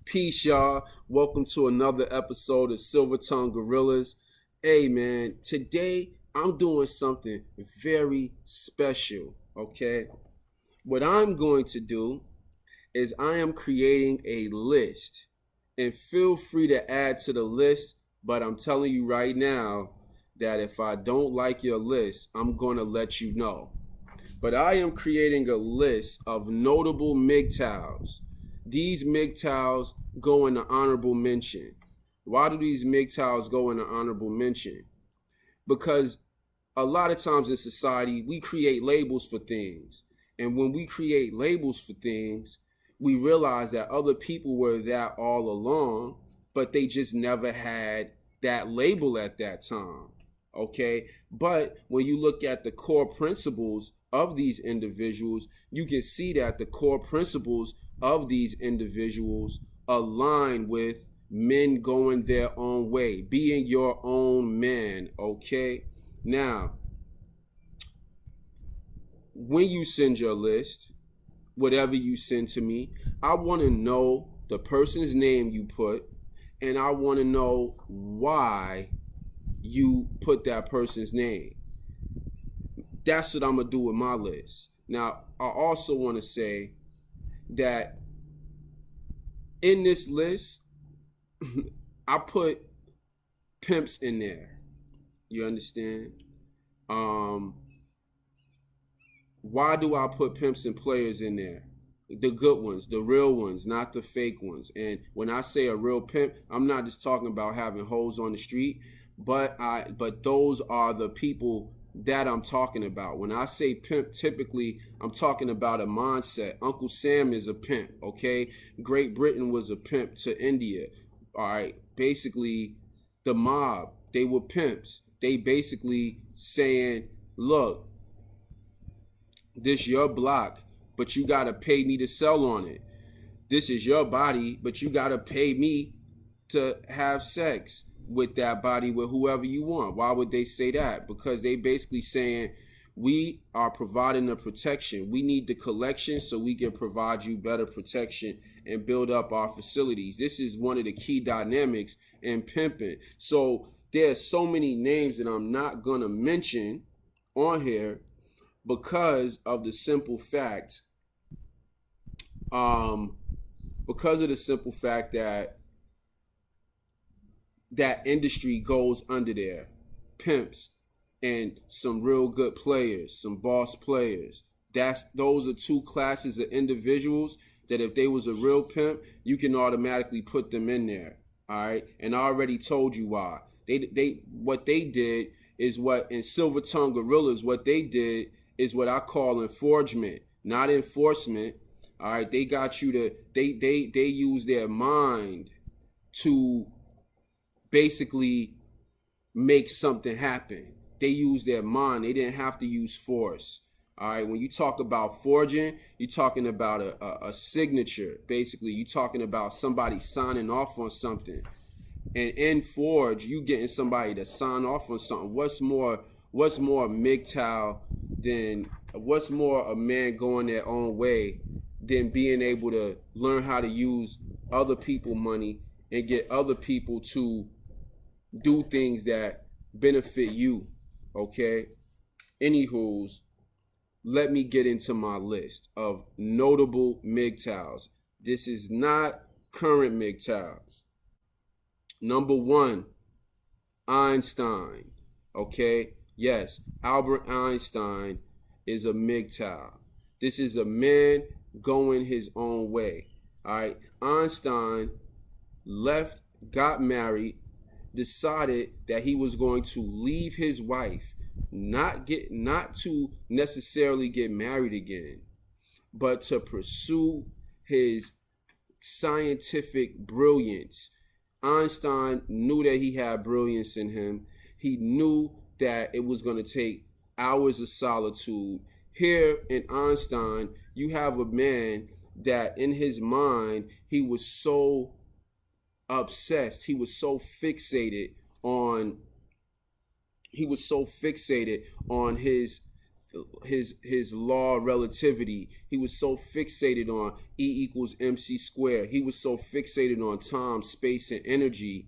Peace, y'all. Welcome to another episode of Silver Tongue Gorillas. Hey, man, today I'm doing something very special, okay? What I'm going to do is I am creating a list. And feel free to add to the list, but I'm telling you right now that if I don't like your list, I'm going to let you know. But I am creating a list of notable MGTOWS. These MGTOWs go in the honorable mention. Why do these MGTOWs go in the honorable mention? Because a lot of times in society, we create labels for things. And when we create labels for things, we realize that other people were that all along, but they just never had that label at that time. Okay? But when you look at the core principles of these individuals, you can see that the core principles of these individuals align with men going their own way, being your own man, okay? Now, when you send your list, whatever you send to me, I want to know the person's name you put, and I want to know why you put that person's name. That's what I'm going to do with my list. Now, I also want to say that in this list, I put pimps in there. You understand? Why do I put pimps and players in there? The good ones, the real ones, not the fake ones. And when I say a real pimp, I'm not just talking about having hoes on the street, but those are the people that I'm talking about. When I say pimp, typically I'm talking about a mindset. Uncle Sam is a pimp, okay? Great Britain was a pimp to India. All right, basically the mob, they were pimps. They basically saying, look, this your block, but you gotta pay me to sell on it. This is your body, but you gotta pay me to have sex with that body with whoever you want. Why would they say that? Because they basically saying we are providing the protection. We need the collection so we can provide you better protection and build up our facilities. This is one of the key dynamics in pimping. So there's so many names that I'm not gonna mention on here because of the simple fact, that industry goes under there. Pimps and some real good players, some boss players. Those are two classes of individuals that if they was a real pimp, you can automatically put them in there. All right. And I already told you why. What they did is what in Silver Tongue Gorillas, what they did is what I call enforgement, not enforcement. All right. They got you to they use their mind to basically make something happen. They use their mind. They didn't have to use force. All right. When you talk about forging, you're talking about a signature. Basically, you're talking about somebody signing off on something. And in forge, you getting somebody to sign off on something. What's more MGTOW than what's more a man going their own way than being able to learn how to use other people's money and get other people to do things that benefit you, okay? Anywho's, let me get into my list of notable MGTOWs. This is not current MGTOWs. Number 1, Einstein, okay? Yes, Albert Einstein is a MGTOW. This is a man going his own way, all right? Einstein left, got married, decided that he was going to leave his wife, not to necessarily get married again, but to pursue his scientific brilliance. Einstein knew that he had brilliance in him. He knew that it was going to take hours of solitude. Here in Einstein, you have a man that in his mind, he was so obsessed, he was so fixated on his his law of relativity. He was so fixated on E equals MC squared. He was so fixated on time, space, and energy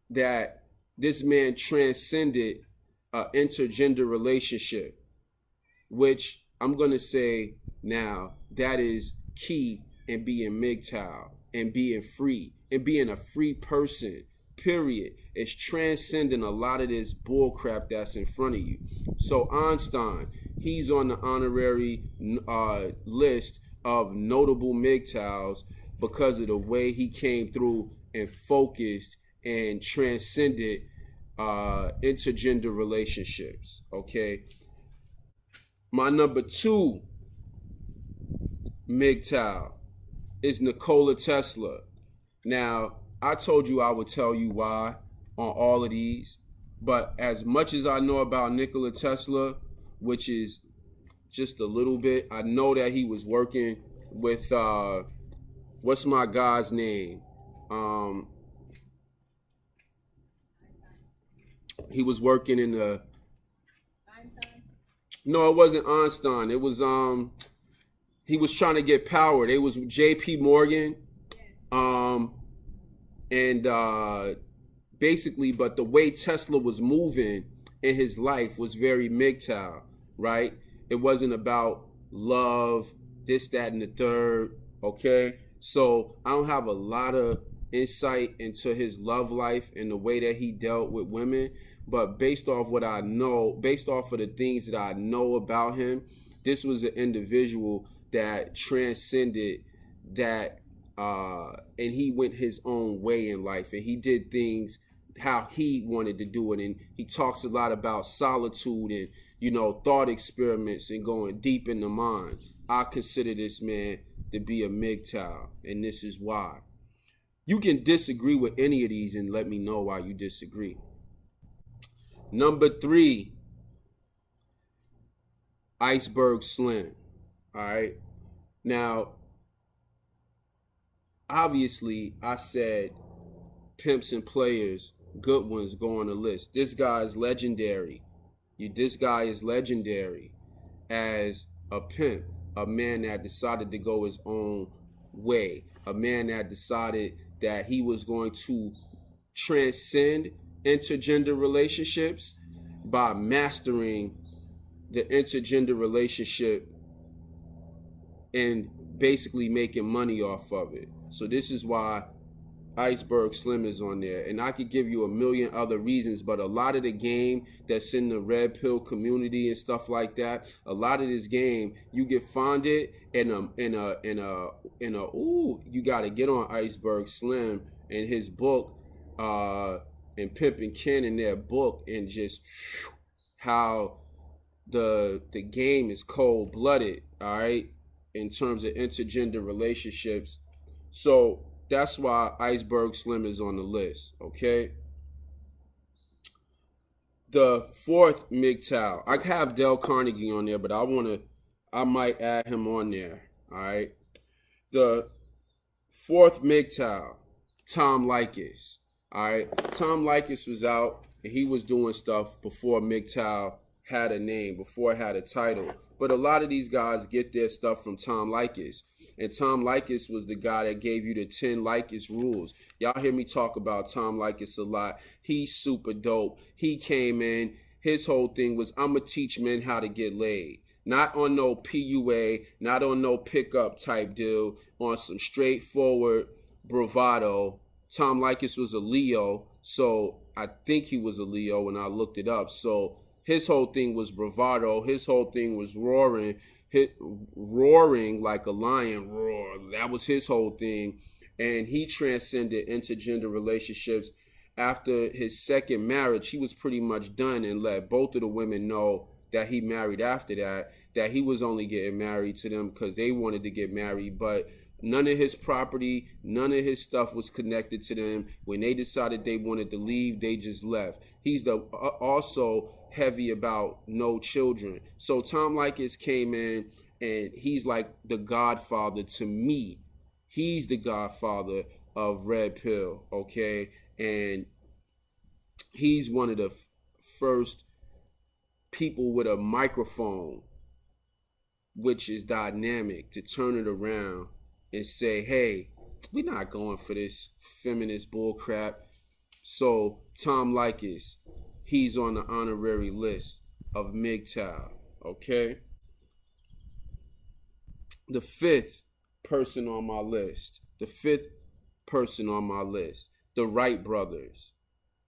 that this man transcended an intergender relationship, which I'm going to say now that is key in being MGTOW and being free and being a free person, period. It's transcending a lot of this bull crap that's in front of you. So Einstein, he's on the honorary list of notable MGTOWs because of the way he came through and focused and transcended intergender relationships. Okay. My number 2 MGTOW is Nikola Tesla. Now, I told you I would tell you why on all of these, but as much as I know about Nikola Tesla, which is just a little bit, I know that he was working with, what's my guy's name? He was working in the... Einstein? No, it wasn't Einstein. It was, he was trying to get power. It was J.P. Morgan. Basically, but the way Tesla was moving in his life was very MGTOW, right? It wasn't about love, this, that, and the third, okay? So I don't have a lot of insight into his love life and the way that he dealt with women, but based off what I know, based off of the things that I know about him, this was an individual that transcended that, and he went his own way in life, and he did things how he wanted to do it. And he talks a lot about solitude and, you know, thought experiments and going deep in the mind. I consider this man to be a MGTOW, and this is why. You can disagree with any of these and let me know why you disagree. Number 3, Iceberg Slim. All right. Now, obviously, I said pimps and players, good ones, go on the list. This guy is legendary. This guy is legendary as a pimp, a man that decided to go his own way, a man that decided that he was going to transcend intergender relationships by mastering the intergender relationship and basically making money off of it. So this is why Iceberg Slim is on there. And I could give you a million other reasons, but a lot of the game that's in the red pill community and stuff like that, a lot of this game, you get fonded you gotta get on Iceberg Slim and his book, and Pimp and Ken in their book, and just how the game is cold blooded, all right, in terms of intergender relationships. So that's why Iceberg Slim is on the list, okay? The 4th MGTOW, I have Dale Carnegie on there, but I might add him on there, all right? The 4th MGTOW, Tom Leyks, all right? Tom Leyks was out, and he was doing stuff before MGTOW had a name, before it had a title. But a lot of these guys get their stuff from Tom Leyks. And Tom Leyks was the guy that gave you the 10 Leyks rules. Y'all hear me talk about Tom Leyks a lot. He's super dope. He came in, his whole thing was, I'm going to teach men how to get laid. Not on no PUA, not on no pickup type deal, on some straightforward bravado. Tom Leyks was a Leo, so I think he was a Leo when I looked it up. So his whole thing was bravado. His whole thing was roaring like a lion roar. That was his whole thing. And he transcended intergender relationships. After his second marriage, he was pretty much done and let both of the women know that he married after that he was only getting married to them because they wanted to get married. But none of his property, none of his stuff was connected to them. When they decided they wanted to leave, they just left. He's also heavy about no children. So Tom Leyks came in, and he's like the godfather to me. He's the godfather of Red Pill, okay? And he's one of the first people with a microphone which is dynamic, to turn it around and say, hey, we're not going for this feminist bullcrap. So Tom Leyks, he's on the honorary list of MGTOWS, okay? The fifth person on my list, the Wright brothers,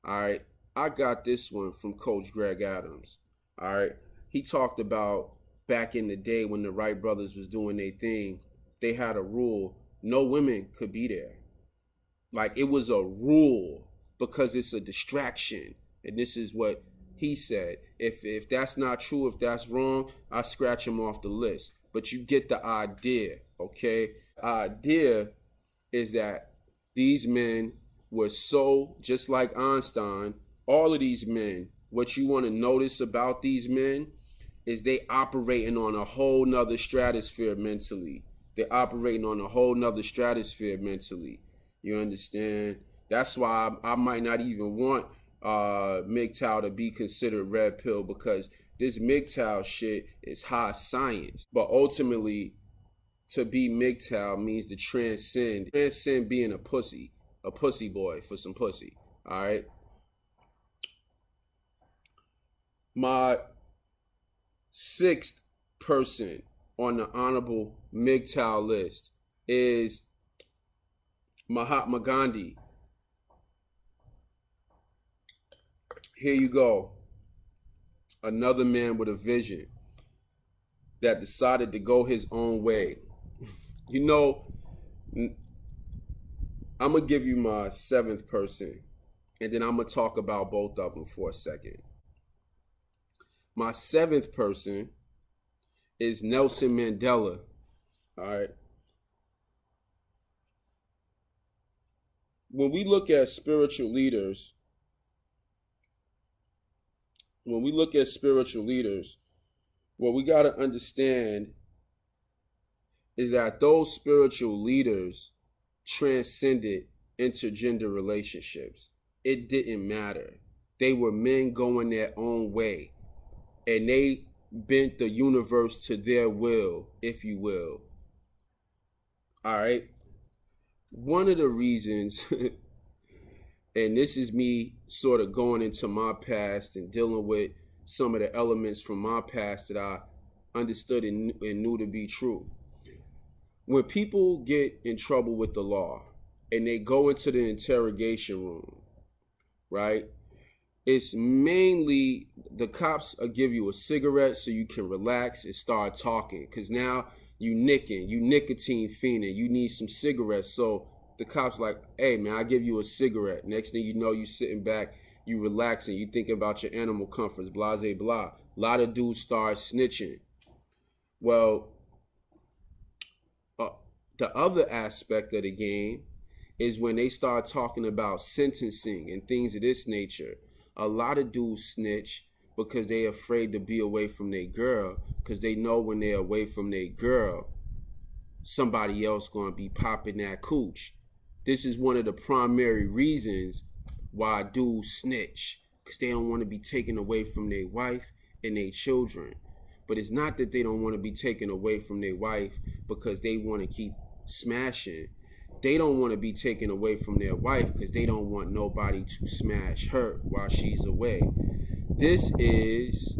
all right? I got this one from Coach Greg Adams, all right? He talked about back in the day when the Wright brothers was doing their thing, they had a rule, no women could be there. Like, it was a rule because it's a distraction. And this is what he said. If that's not true, if that's wrong, I scratch him off the list. But you get the idea, okay? The idea is that these men were so, just like Einstein, all of these men, what you want to notice about these men is they operating on a whole nother stratosphere mentally. They're operating on a whole nother stratosphere mentally. You understand? That's why I might not even want MGTOW to be considered red pill, because this MGTOW shit is high science. But ultimately, to be MGTOW means to transcend being a pussy boy for some pussy. All right. My sixth person on the honorable MGTOW list is Mahatma Gandhi. Here you go. Another man with a vision that decided to go his own way. You know, I'm going to give you my seventh person, and then I'm going to talk about both of them for a second. My seventh person is Nelson Mandela. All right. When we look at spiritual leaders, what we got to understand is that those spiritual leaders transcended intergender relationships. It didn't matter. They were men going their own way, and they bent the universe to their will, if you will. All right. One of the reasons, and this is me sort of going into my past and dealing with some of the elements from my past that I understood and knew to be true. When people get in trouble with the law and they go into the interrogation room, right? It's mainly the cops will give you a cigarette so you can relax and start talking, because now you nicotine fiending, you need some cigarettes. So the cops like, hey man, I give you a cigarette. Next thing you know, you sitting back, you relaxing, you thinking about your animal comforts, blah, blah, blah. A lot of dudes start snitching. Well, the other aspect of the game is when they start talking about sentencing and things of this nature. A lot of dudes snitch because they afraid to be away from their girl, because they know when they're away from their girl, somebody else gonna be popping that cooch. This is one of the primary reasons why dudes snitch, because they don't want to be taken away from their wife and their children. But it's not that they don't want to be taken away from their wife because they want to keep smashing. They don't want to be taken away from their wife because they don't want nobody to smash her while she's away. This is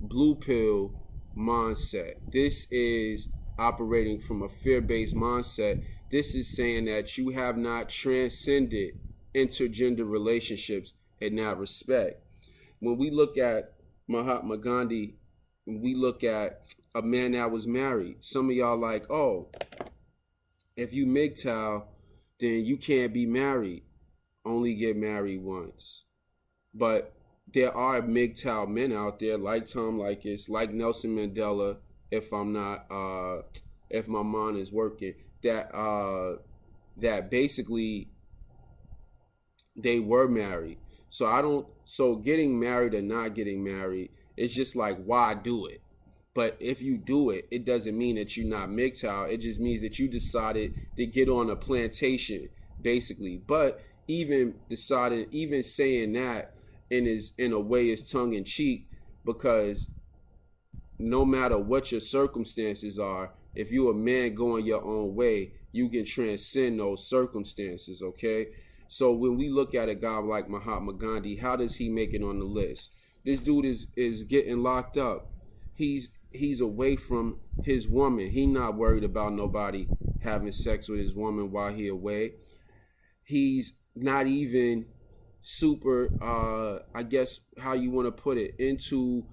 blue pill mindset. This is operating from a fear-based mindset. This is saying that you have not transcended intergender relationships in that respect. When we look at Mahatma Gandhi, we look at a man that was married. Some of y'all like, oh, if you MGTOW, then you can't be married. Only get married once. But there are MGTOW men out there like Tom Leyks, like Nelson Mandela, if I'm not, if my mind is working, that basically they were married. So getting married or not getting married, it's just like, why do it? But if you do it, it doesn't mean that you're not MGTOW. It just means that you decided to get on a plantation, basically. But even saying that in a way is tongue in cheek, because no matter what your circumstances are, if you're a man going your own way, you can transcend those circumstances, okay? So when we look at a guy like Mahatma Gandhi, how does he make it on the list? This dude is getting locked up. He's away from his woman. He not worried about nobody having sex with his woman while he away. He's not even super, I guess how you want to put it, into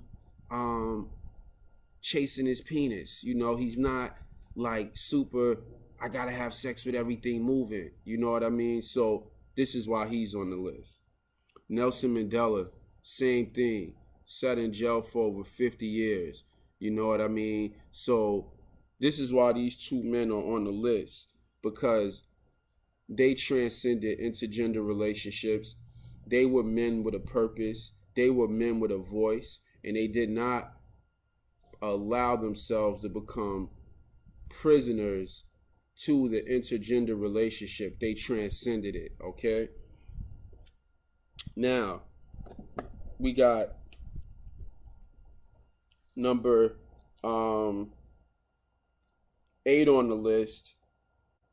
chasing his penis. You know, he's not like super, I gotta have sex with everything moving. You know what I mean? So this is why he's on the list. Nelson Mandela, same thing. Sat in jail for over 50 years. You know what I mean? So this is why these two men are on the list, because they transcended intergender relationships. They were men with a purpose. They were men with a voice, and they did not allow themselves to become prisoners to the intergender relationship. They transcended it, okay? Now, we got number 8 on the list,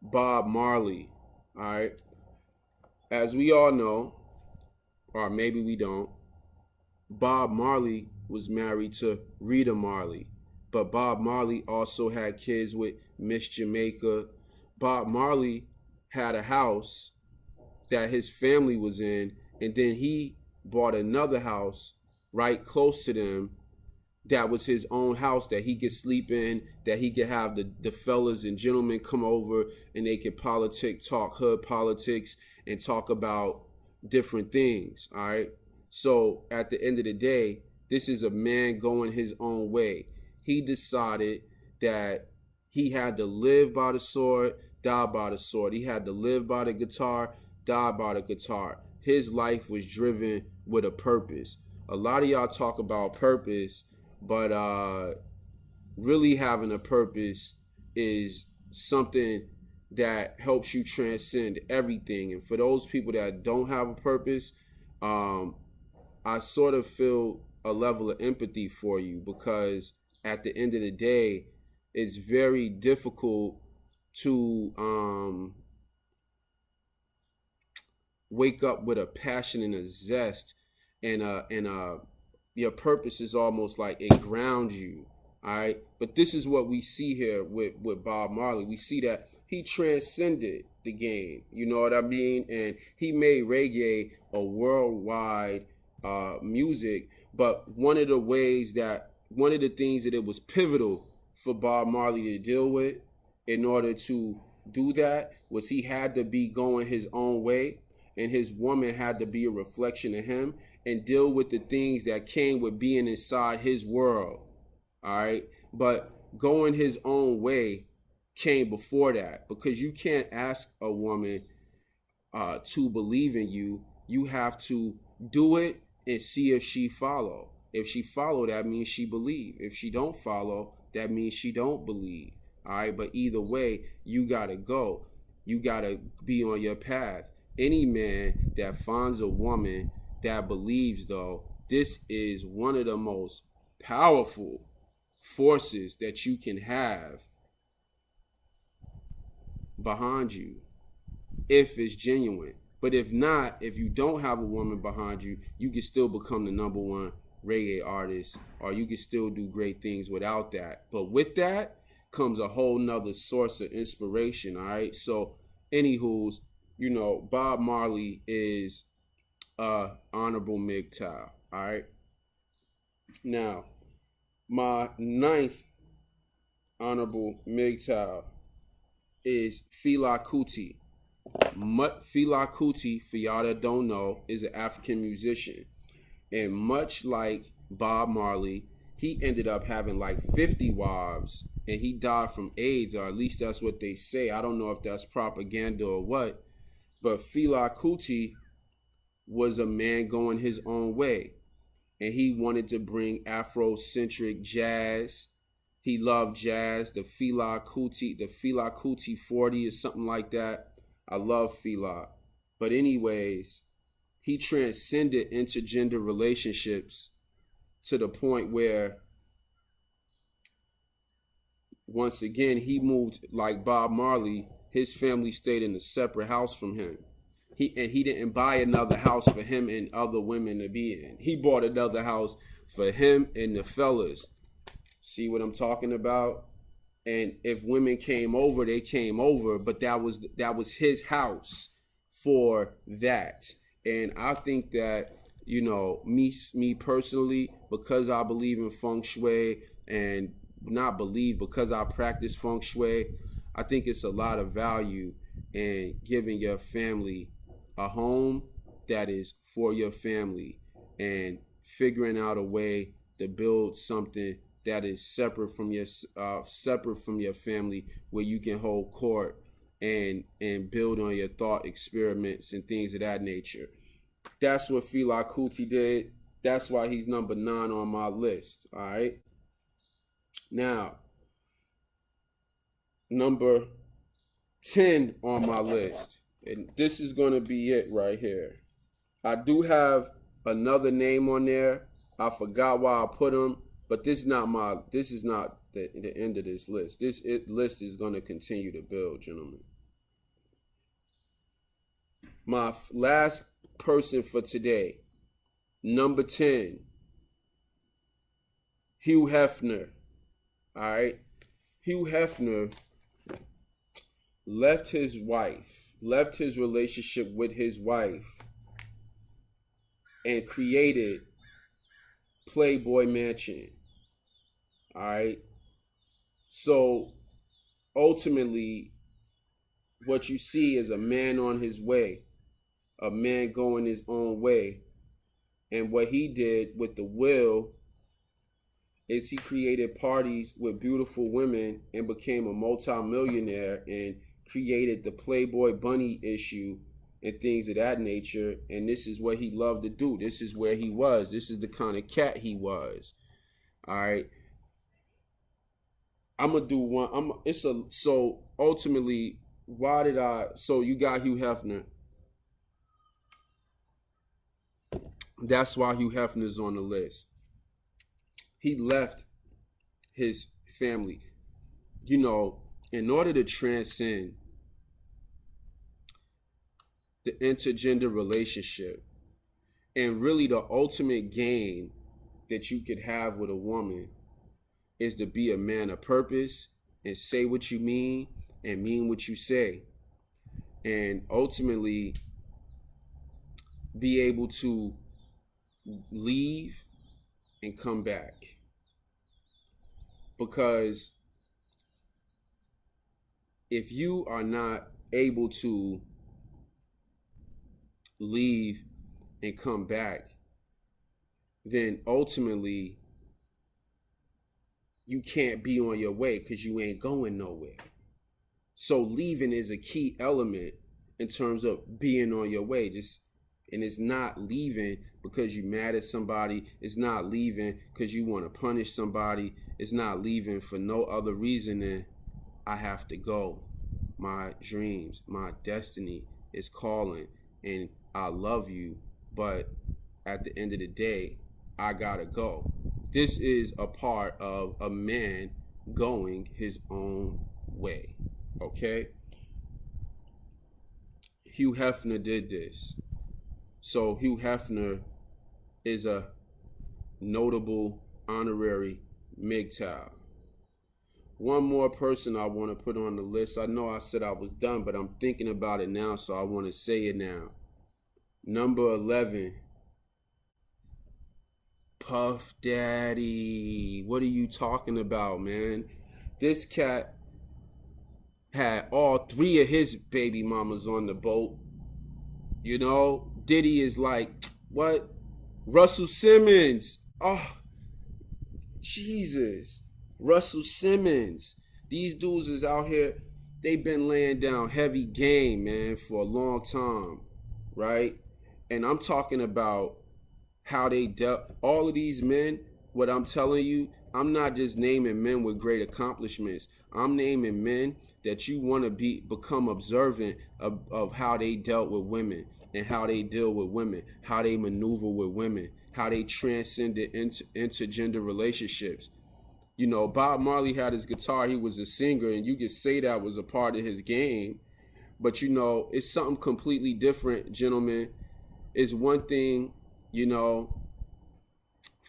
Bob Marley, all right? As we all know, or maybe we don't, Bob Marley was married to Rita Marley, but Bob Marley also had kids with Miss Jamaica. Bob Marley had a house that his family was in, and then he bought another house right close to them that was his own house that he could sleep in, that he could have the fellas and gentlemen come over and they could talk hood politics and talk about different things, all right? So at the end of the day, this is a man going his own way. He decided that he had to live by the sword, die by the sword. He had to live by the guitar, die by the guitar. His life was driven with a purpose. A lot of y'all talk about purpose, but really having a purpose is something that helps you transcend everything. And for those people that don't have a purpose, I sort of feel a level of empathy for you, because at the end of the day, it's very difficult to wake up with a passion and a zest, and your purpose is almost like it grounds you, all right? But this is what we see here with Bob Marley. We see that he transcended the game, you know what I mean? And he made reggae a worldwide music. But one of the things that it was pivotal for Bob Marley to deal with in order to do that was he had to be going his own way, and his woman had to be a reflection of him and deal with the things that came with being inside his world, all right? But going his own way came before that, because you can't ask a woman to believe in you. You have to do it and see if she follow. If she follow, that means she believe. If she don't follow, that means she don't believe, all right? But either way, you gotta go. You gotta be on your path. Any man that finds a woman that believes, though, this is one of the most powerful forces that you can have behind you, if it's genuine. But if not, if you don't have a woman behind you, you can still become the #1 reggae artist, or you can still do great things without that. But with that comes a whole nother source of inspiration, all right? So anywho's, you know, Bob Marley is honorable MGTOW, all right? Now, my 9th honorable MGTOW is Fela Kuti. Fela Kuti, for y'all that don't know, is an African musician. And much like Bob Marley, he ended up having like 50 wives, and he died from AIDS, or at least that's what they say. I don't know if that's propaganda or what, but Fela Kuti was a man going his own way, and he wanted to bring Afrocentric jazz. He loved jazz, the Fela Kuti 40 or something like that. I love Fela. But anyways, he transcended intergender relationships to the point where once again, he moved like Bob Marley. His family stayed in a separate house from him. He didn't buy another house for him and other women to be in. He bought another house for him and the fellas. See what I'm talking about? And if women came over, they came over, but that was his house for that. And I think that, you know, me personally, because I believe in feng shui, and not believe, because I practice feng shui, I think it's a lot of value in giving your family a home that is for your family, and figuring out a way to build something that is separate from your family, where you can hold court and build on your thought experiments and things of that nature. That's what Fela Kuti did. That's why he's number 9 on my list. All right. Now, number 10 on my list, and this is going to be it right here. I do have another name on there. I forgot why I put him, but this is not the end of this list. This list is going to continue to build, gentlemen. My last person for today, number 10, Hugh Hefner. All right. Hugh Hefner left his relationship with his wife, and created Playboy Mansion. All right. So ultimately, what you see is a man on his way, a man going his own way. And what he did with the will is he created parties with beautiful women and became a multimillionaire, and created the Playboy Bunny issue and things of that nature. And this is what he loved to do. This is where he was. This is the kind of cat he was. All right. I'm gonna do one. So ultimately, so you got Hugh Hefner. That's why Hugh Hefner's on the list. He left his family. You know, in order to transcend the intergender relationship, and really the ultimate gain that you could have with a woman, is to be a man of purpose and say what you mean and mean what you say, and ultimately be able to leave and come back. Because if you are not able to leave and come back, then ultimately you can't be on your way, because you ain't going nowhere. So leaving is a key element in terms of being on your way. And it's not leaving because you're mad at somebody. It's not leaving because you want to punish somebody. It's not leaving for no other reason than I have to go. My dreams, my destiny is calling, and I love you, but at the end of the day, I gotta go. This is a part of a man going his own way. Okay? Hugh Hefner did this. So Hugh Hefner is a notable honorary MGTOW. One more person I want to put on the list. I know I said I was done, but I'm thinking about it now, so I want to say it now. Number 11, Puff Daddy. What are you talking about, man? This cat had all 3 of his baby mamas on the boat. You know, Diddy is like, what? Russell Simmons. Oh, Jesus. Russell Simmons. These dudes is out here. They've been laying down heavy game, man, for a long time, right? And I'm talking about how they dealt. All of these men, what I'm telling you, I'm not just naming men with great accomplishments. I'm naming men that you want to become observant of how they dealt with women, and how they deal with women, how they maneuver with women, how they transcended intergender relationships. You know, Bob Marley had his guitar, he was a singer, and you could say that was a part of his game. But, you know, it's something completely different, gentlemen. It's one thing, you know,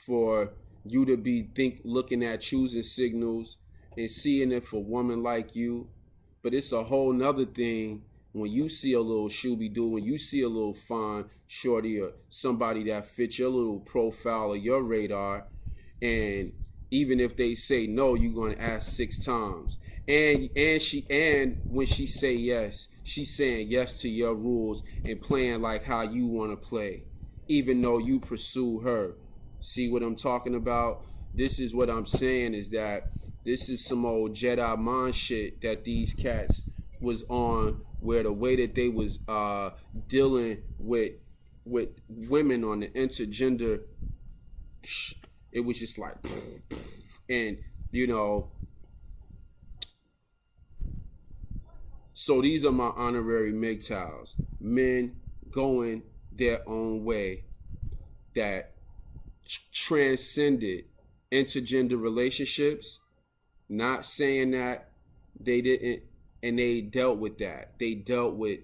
for you to be looking at choosing signals and seeing it for a woman like you. But it's a whole nother thing when you see a little shooby-doo, when you see a little fine shorty or somebody that fits your little profile or your radar, and even if they say no, you're gonna ask 6 times. And when she say yes, she's saying yes to your rules and playing like how you wanna play, even though you pursue her. See what I'm talking about? This is what I'm saying, is that this is some old Jedi mind shit that these cats was on, where the way that they was dealing with women on the intergender, it was just like, and you know, so these are my honorary MGTOWS, men going their own way, that transcended intergender relationships. Not saying that they didn't, and they dealt with that. They dealt with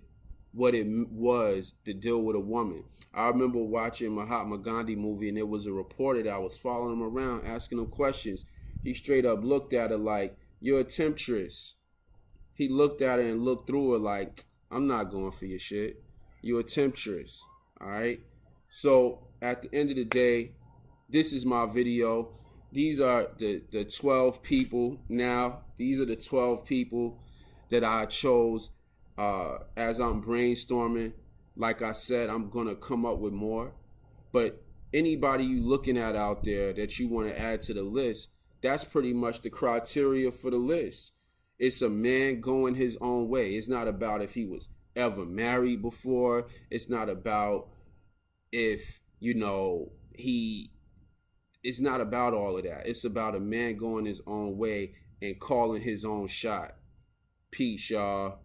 what it was to deal with a woman. I remember watching Mahatma Gandhi movie, and there was a reporter that was following him around, asking him questions. He straight up looked at her like, "You're a temptress." He looked at her and looked through her like, "I'm not going for your shit. You're a temptress." All right. So at the end of the day, this is my video. These are the 12 people now. These are the 12 people that I chose as I'm brainstorming. Like I said, I'm going to come up with more. But anybody you looking at out there that you want to add to the list, that's pretty much the criteria for the list. It's a man going his own way. It's not about if he was ever married before. It's not about if, you know, it's not about all of that. It's about a man going his own way and calling his own shot. Peace, y'all.